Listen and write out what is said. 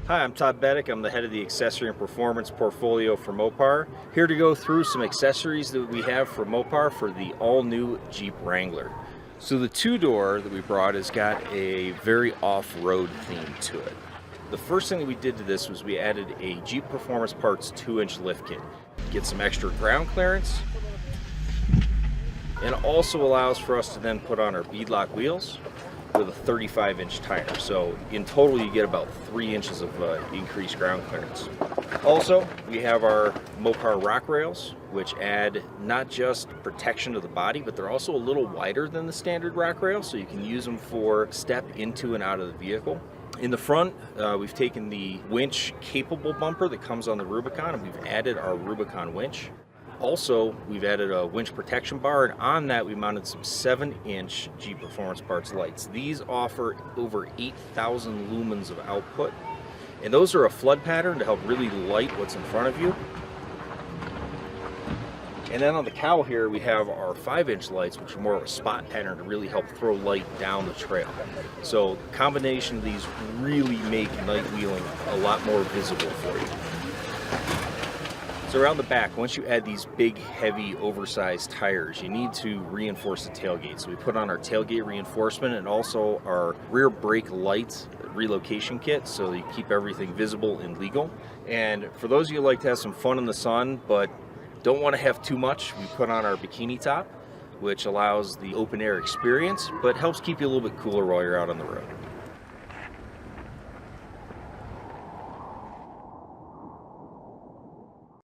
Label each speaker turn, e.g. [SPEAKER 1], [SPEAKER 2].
[SPEAKER 1] Hi, I'm Todd Beddick. I'm the head of the accessory and performance portfolio for Mopar. Here to go through some accessories that we have for Mopar for the all-new Jeep Wrangler. So the two-door that we brought has got a very off-road theme to it. The first thing that we did to this was we added a Jeep Performance Parts 2-inch lift kit. Get some extra ground clearance, and it also allows for us to then put on our beadlock wheels with a 35-inch tire. So in total you get about 3 inches of increased ground clearance. Also, we have our Mopar rock rails, which add not just protection to the body, but they're also a little wider than the standard rock rail, so you can use them for step into and out of the vehicle. In the front, we've taken the winch capable bumper that comes on the Rubicon, and we've added our Rubicon winch. Also, we've added a winch protection bar, and on that we mounted some 7-inch Jeep Performance Parts lights. These offer over 8,000 lumens of output, and those are a flood pattern to help really light what's in front of you. And then on the cowl here we have our 5-inch lights, which are more of a spot pattern to really help throw light down the trail. So the combination of these really make night wheeling a lot more visible for you. So around the back, once you add these big, heavy, oversized tires, you need to reinforce the tailgate. So we put on our tailgate reinforcement and also our rear brake light relocation kit, so you keep everything visible and legal. And for those of you who like to have some fun in the sun, but don't want to have too much, we put on our bikini top, which allows the open air experience, but helps keep you a little bit cooler while you're out on the road.